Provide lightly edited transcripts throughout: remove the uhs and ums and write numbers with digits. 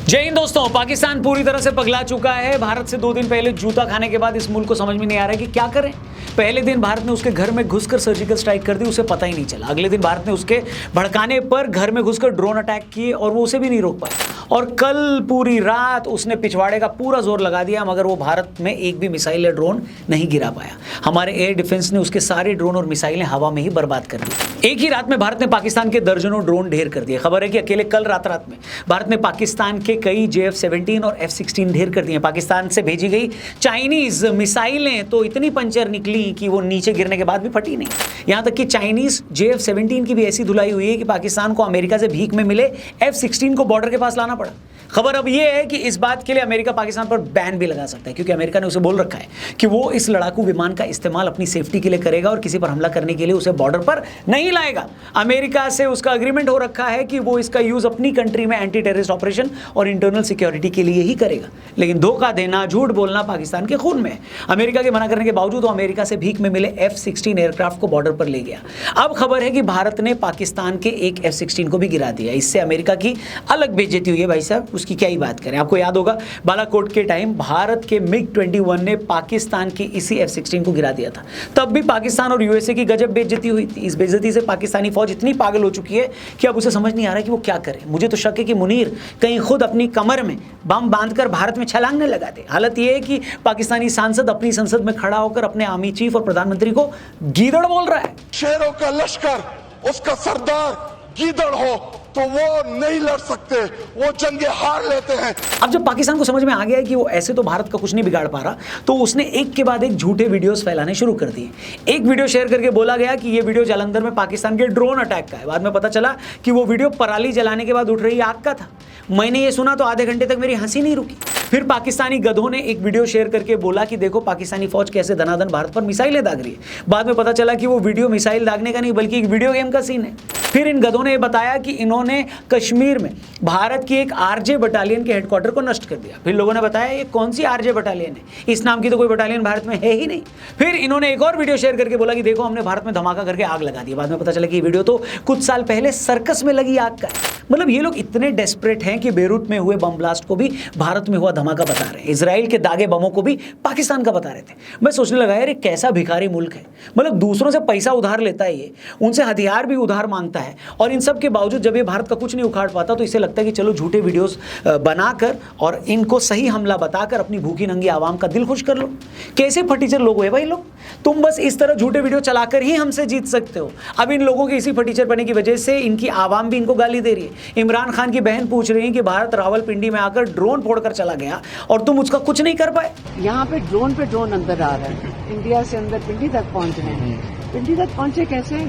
जय हिंद दोस्तों। पाकिस्तान पूरी तरह से पगला चुका है। भारत से 2 दिन पहले जूता खाने के बाद इस मुल्क को समझ में नहीं आ रहा है कि क्या करें। पहले दिन भारत ने उसके घर में घुसकर सर्जिकल स्ट्राइक कर दी, उसे पता ही नहीं चला। अगले दिन भारत ने उसके भड़काने पर घर में घुसकर ड्रोन अटैक किए और वो उसे भी नहीं रोक पाया। और कल पूरी रात उसने पिछवाड़े का पूरा जोर लगा दिया, मगर वो भारत में एक भी मिसाइल या ड्रोन नहीं गिरा पाया। हमारे एयर डिफेंस ने उसके सारे ड्रोन और मिसाइलें हवा में ही बर्बाद कर दी। एक ही रात में भारत ने पाकिस्तान के दर्जनों ड्रोन ढेर कर दिए। खबर है कि अकेले कल रात में भारत ने पाकिस्तान के कई JF-17 और F-16 ढेर कर दिए। पाकिस्तान से भेजी गई चाइनीज मिसाइलें तो इतनी पंचर निकली कि वो नीचे गिरने के बाद भी फटी नहीं। यहां तक कि चाइनीज JF-17 की भी ऐसी धुलाई हुई है कि पाकिस्तान को अमेरिका से भीख में मिले F-16 को बॉर्डर के पास लाना पड़ा। खबर अब यह है कि इस बात के लिए अमेरिका पाकिस्तान पर बैन भी लगा सकता है, क्योंकि अमेरिका ने उसे बोल रखा है कि वो इस लड़ाकू विमान का इस्तेमाल अपनी सेफ्टी के लिए करेगा और किसी पर हमला करने के लिए उसे बॉर्डर पर नहीं लाएगा। अमेरिका से उसका एग्रीमेंट हो रखा है कि वो इसका यूज अपनी कंट्री में एंटी टेररिस्ट ऑपरेशन और इंटरनल सिक्योरिटी के लिए ही करेगा। लेकिन धोखा देना, झूठ बोलना पाकिस्तान के खून में है। अमेरिका के मना करने के बावजूद वो अमेरिका से भीख में मिले F-16 एयरक्राफ्ट को बॉर्डर पर ले गया। अब खबर है कि भारत ने पाकिस्तान के एक F-16 को भी गिरा दिया। इससे अमेरिका की अलग बेइज्जती हुई है भाई साहब, उसकी क्या ही बात करें। आपको याद होगा बालाकोट के टाइम भारत के MiG-21 ने पाकिस्तान की इसी F-16 को गिरा दिया था। तब भी पाकिस्तान और USA की गजब बेइज्जती हुई थी। इस बेइज्जती से पाकिस्तानी फौज इतनी पागल हो चुकी है कि अब उसे समझ नहीं आ रहा है कि वो क्या करे। मुझे तो शक है कि मुनीर कहीं खुद अपनी कमर में बम बांधकर भारत में छलांगने लगा दे। हालत यह है कि पाकिस्तानी सांसद अपनी संसद में खड़ा होकर अपने आर्मी चीफ और प्रधानमंत्री को गीदड़ बोल रहा है। शेरों का लश्कर, उसका सरदार गीदड़ हो तो वो नहीं लड़ सकते, वो जंगे हार लेते हैं। अब जब पाकिस्तान को समझ में आ गया है कि वो ऐसे तो भारत का कुछ नहीं बिगाड़ पा रहा, तो उसने एक के बाद एक झूठे वीडियोस फैलाने शुरू कर दिए। एक वीडियो शेयर करके बोला गया कि ये वीडियो जालंधर में पाकिस्तान के ड्रोन अटैक का है। बाद में पता चला कि वो वीडियो पराली जलाने के बाद उठ रही आग का था। मैंने ये सुना तो आधे घंटे तक मेरी हंसी नहीं रुकी। फिर पाकिस्तानी गधों ने एक वीडियो शेयर करके बोला कि देखो पाकिस्तानी फौज कैसे धनाधन भारत पर मिसाइलें दाग रही है। बाद में पता चला कि वो वीडियो मिसाइल दागने का नहीं बल्कि एक वीडियो गेम का सीन है। फिर इन गधों ने बताया कि इन्होंने कश्मीर में भारत की एक RJ बटालियन के हेडक्वार्टर को नष्ट कर दिया। फिर लोगों ने बताया ये कौन सी RJ बटालियन है, इस नाम की तो कोई बटालियन भारत में है ही नहीं। फिर इन्होंने एक और वीडियो शेयर करके बोला कि देखो हमने भारत में धमाका करके आग लगा दी। बाद में पता चला कि ये वीडियो तो कुछ साल पहले सर्कस में लगी आग का है। मतलब ये लोग इतने डेस्परेट हैं कि बेरूत में हुए बम ब्लास्ट को भी भारत में हुआ धमाका बता रहे हैं। इजराइल के दागे बमों को भी पाकिस्तान का बता रहे थे। मैं सोचने लगा यार ये कैसा भिखारी मुल्क है। मतलब दूसरों से पैसा उधार लेता है, ये उनसे हथियार भी उधार मांगता है, और इन सब के बावजूद जब ये भारत का कुछ नहीं उखाड़ पाता तो इसे लगता है कि चलो झूठे वीडियोस बनाकर और इनको सही हमला बताकर अपनी भूखी नंगी आवाम का दिल खुश कर लो। कैसे फटीचर लोग हैं भाई लोग। तुम बस इस तरह झूठे वीडियो चलाकर ही हमसे जीत सकते हो। अब इन लोगों के इसी फटीचर बने की वजह से इनकी आवाम भी इनको गाली दे रही है। इमरान खान की बहन पूछ रही है कि भारत रावलपिंडी में आकर ड्रोन फोड़कर चला गया और तुम उसका कुछ नहीं कर पाए। यहाँ पे ड्रोन अंदर आ रहा है, इंडिया से अंदर पिंडी तक पहुँच रहे हैं। पिंडी तक पहुँचे कैसे?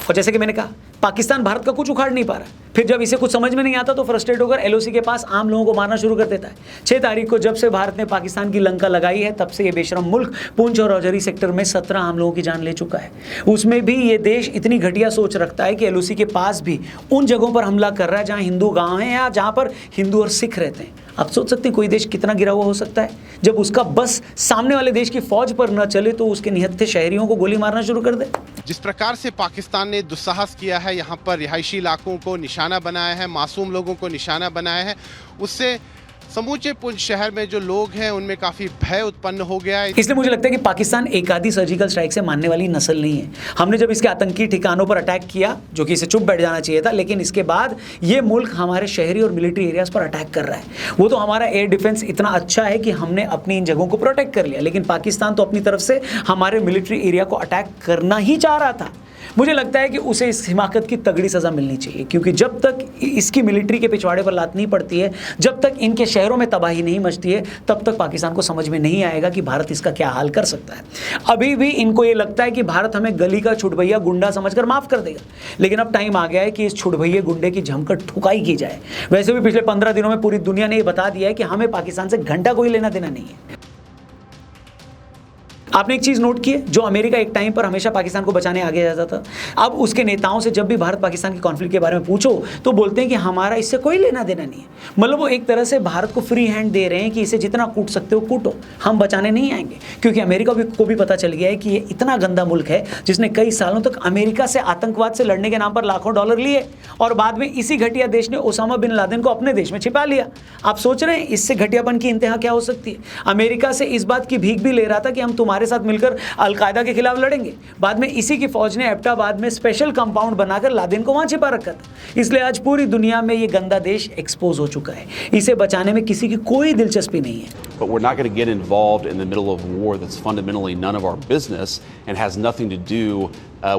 और जैसे कि मैंने कहा पाकिस्तान भारत का कुछ उखाड़ नहीं पा रहा। फिर जब इसे कुछ समझ में नहीं आता तो फ्रस्ट्रेट होकर LOC के पास आम लोगों को मारना शुरू कर देता है। 6 तारीख को जब से भारत ने पाकिस्तान की लंका लगाई है तब से ये बेशरम मुल्क पुंछ और रजौरी सेक्टर में 17 आम लोगों की जान ले चुका है। उसमें भी ये देश इतनी घटिया सोच रखता है कि LOC के पास भी उन जगहों पर हमला कर रहा है जहाँ हिंदू गाँव हैं या जहाँ पर हिंदू और सिख रहते हैं। आप सोच सकते हैं कोई देश कितना गिरा हुआ हो सकता है जब उसका बस सामने वाले देश की फौज पर न चले तो उसके निहत्थे शहरियों को गोली मारना शुरू कर दे। जिस प्रकार से पाकिस्तान ने दुस्साहस किया है, यहाँ पर रिहायशी इलाकों को निशाना बनाया है, मासूम लोगों को निशाना बनाया है, उससे समूचे पुंछ शहर में जो लोग हैं उनमें काफ़ी भय उत्पन्न हो गया है। इसलिए मुझे लगता है कि पाकिस्तान एक आधी सर्जिकल स्ट्राइक से मानने वाली नस्ल नहीं है। हमने जब इसके आतंकी ठिकानों पर अटैक किया, जो कि इसे चुप बैठ जाना चाहिए था, लेकिन इसके बाद ये मुल्क हमारे शहरी और मिलिट्री एरियाज पर अटैक कर रहा है। वो तो हमारा एयर डिफेंस इतना अच्छा है कि हमने अपनी इन जगहों को प्रोटेक्ट कर लिया, लेकिन पाकिस्तान तो अपनी तरफ से हमारे मिलिट्री एरिया को अटैक करना ही चाह रहा था। मुझे लगता है कि उसे इस हिमाकत की तगड़ी सज़ा मिलनी चाहिए, क्योंकि जब तक इसकी मिलिट्री के पिछवाड़े पर लात नहीं पड़ती है, जब तक इनके शहरों में तबाही नहीं मचती है, तब तक पाकिस्तान को समझ में नहीं आएगा कि भारत इसका क्या हाल कर सकता है। अभी भी इनको ये लगता है कि भारत हमें गली का छुटभैया गुंडा समझकर माफ़ कर देगा, लेकिन अब टाइम आ गया है कि इस छुटभैये गुंडे की जमकर ठुकाई की जाए। वैसे भी पिछले 15 दिनों में पूरी दुनिया ने ये बता दिया है कि हमें पाकिस्तान से घंटा कोई लेना देना नहीं है। आपने एक चीज़ नोट की है, जो अमेरिका एक टाइम पर हमेशा पाकिस्तान को बचाने आगे जाता था, अब उसके नेताओं से जब भी भारत पाकिस्तान के कॉन्फ्लिक्ट के बारे में पूछो तो बोलते हैं कि हमारा इससे कोई लेना देना नहीं है। मतलब वो एक तरह से भारत को फ्री हैंड दे रहे हैं कि इसे जितना कूट सकते हो कूटो, हम बचाने नहीं आएंगे। क्योंकि अमेरिका को भी पता चल गया है कि ये इतना गंदा मुल्क है जिसने कई सालों तक अमेरिका से आतंकवाद से लड़ने के नाम पर लाखों डॉलर लिए और बाद में इसी घटिया देश ने ओसामा बिन लादेन को अपने देश में छिपा लिया। आप सोच रहे हैं इससे घटियापन की इंतहा क्या हो सकती है। अमेरिका से इस बात की भीख भी ले रहा था कि हम तुम्हारे साथ मिलकर अलकायदा के खिलाफ लड़ेंगे। बाद में इसी की फौज ने एबटाबाद में स्पेशल कंपाउंड बनाकर लादेन को वहां छिपा रखा था। इसलिए आज पूरी दुनिया में ये गंदा देश एक्सपोज हो चुका है। इसे बचाने में किसी की कोई दिलचस्पी नहीं है। But we're not going to get involved in the middle of a war that's fundamentally none of our business and has nothing to do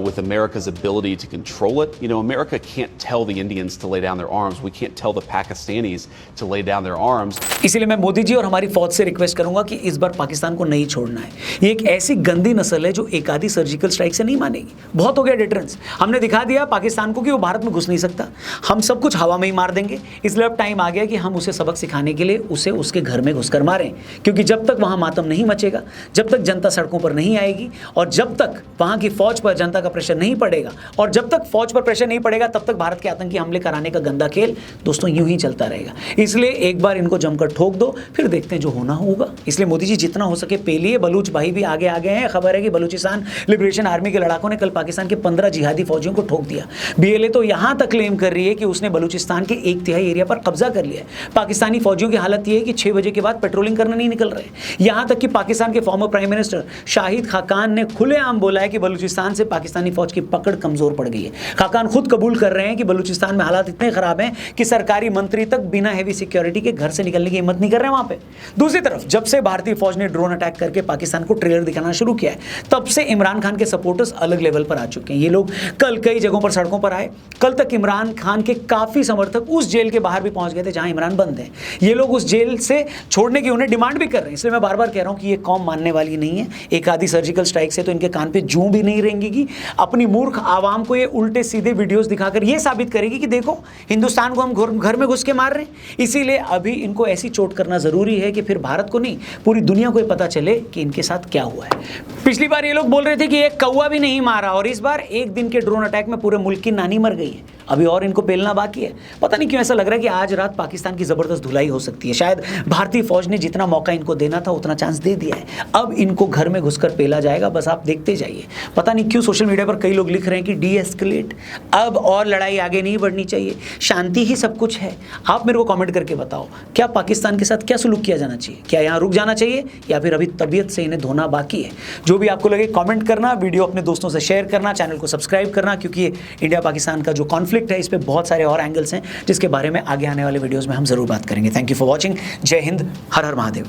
with America's ability to control it. You know, America can't tell the Indians to lay down their arms. We can't tell the Pakistanis to lay down their arms. इसीलिए मैं मोदी जी और हमारी फौज से request करूंगा कि इस बार पाकिस्तान को नहीं छोड़ना है। ये एक ऐसी गंदी नस्ल है जो एक आधी सर्जिकल स्ट्राइक से नहीं मानेगी। बहुत हो गया डिटरेंस, हमने दिखा दिया पाकिस्तान को कि वो भारत में घुस नहीं सकता। हम सब कुछ हवा में ही मार देंगे। इसलिए अब टाइम आ गया कि हम उसे सबक सिखाने के लिए उसे उसके घर में घुसकर मारें। क्योंकि जब तक वहां मातम नहीं मचेगा, जब तक जनता सड़कों पर नहीं आएगी और जब तक वहां की फौज पर जनता का प्रेशर नहीं पड़ेगा और जब तक फौज पर प्रेशर नहीं पड़ेगा तब तक भारत के आतंकी हमले कराने का गंदा खेल दोस्तों यूं ही चलता रहेगा। इसलिए एक बार इनको जमकर ठोक दो, फिर देखते हैं जो होना होगा। इसलिए मोदी जी जितना हो सके पेलिए। बलूच भाई भी आगे आ गए हैं। खबर है कि बलूचिस्तान लिबरेशन आर्मी के लड़ाकों ने कल पाकिस्तान के 15 जिहादी फौजियों को ठोक दिया। बीएलए तो यहां तक क्लेम कर रही है कि उसने बलूचिस्तान के 1/3 एरिया पर कब्जा कर लिया है। पाकिस्तानी फौजियों की हालत यह है कि 6 बजे के बाद पेट्रोलिंग करने नहीं निकल रहे। यहां तक कि पाकिस्तान के former prime minister Shahid Khaqan ने खुलेआम बोला है कि बलूचिस्तान से पाकिस्तानी फौज की पकड़ कमजोर पड़ गई है। खाकान खुद कबूल कर रहे हैं कि बलूचिस्तान में हालात इतने खराब हैं कि सरकारी मंत्री तक बिना हेवी सिक्योरिटी के घर से निकलने की हिम्मत नहीं कर रहे हैं वहां पे। दूसरी तरफ जब से भारतीय फौज ने ड्रोन अटैक करके पाकिस्तान को ट्रेलर दिखाना शुरू किया है, तब से इमरान खान के सपोर्टर्स अलग लेवल पर आ चुके हैं। ये लोग कल कई जगहों पर सड़कों पर आए। कल तक इमरान खान के काफी समर्थक उस जेल के बाहर भी पहुंच गए थे जहां इमरान बंद है। ये लोग उस जेल से छोड़ने की उन्हें डिमांड भी कर रहे हैं। इसलिए मैं बार बार कह रहा हूं कि ये कौम मानने वाली नहीं है। एक आधी सर्जिकल स्ट्राइक से तो इनके कान पे जूं भी नहीं रेंगेगी। अपनी मूर्ख आवाम को ये उल्टे सीधे वीडियोस दिखाकर ये साबित करेगी कि देखो हिंदुस्तान को हम घर में घुस के मार रहे हैं। इसीलिए अभी इनको ऐसी चोट करना जरूरी है कि फिर भारत को नहीं पूरी दुनिया को ये पता चले कि इनके साथ क्या हुआ है। पिछली बार ये लोग बोल रहे थे कि एक कौवा भी नहीं मारा और इस बार एक दिन के ड्रोन अटैक में पूरे मुल्क की नानी मर गई है। अभी और इनको पेलना बाकी है। पता नहीं क्यों ऐसा लग रहा है कि आज रात पाकिस्तान की जबरदस्त धुलाई हो सकती है। शायद भारतीय फौज ने जितना मौका इनको देना था उतना चांस दे दिया है। अब इनको घर में घुसकर पेला जाएगा, बस आप देखते जाइए। पता नहीं क्यों सोशल मीडिया पर कई लोग लिख रहे हैं कि डीएस्केलेट, अब और लड़ाई आगे नहीं बढ़नी चाहिए, शांति ही सब कुछ है। आप मेरे को कमेंट करके बताओ, क्या पाकिस्तान के साथ क्या सलूक किया जाना चाहिए? क्या यहाँ रुक जाना चाहिए या फिर अभी तबीयत से इन्हें धोना बाकी है? जो भी आपको लगे कमेंट करना, वीडियो अपने दोस्तों से शेयर करना, चैनल को सब्सक्राइब करना, क्योंकि ये इंडिया पाकिस्तान का जो कॉन्फ्लिक्ट है इस पर बहुत सारे और एंगल्स हैं जिसके बारे में आगे आने वाले वीडियोज़ में हम जरूर बात करेंगे। Thank you for watching. जय हिंद, हर हर महादेव।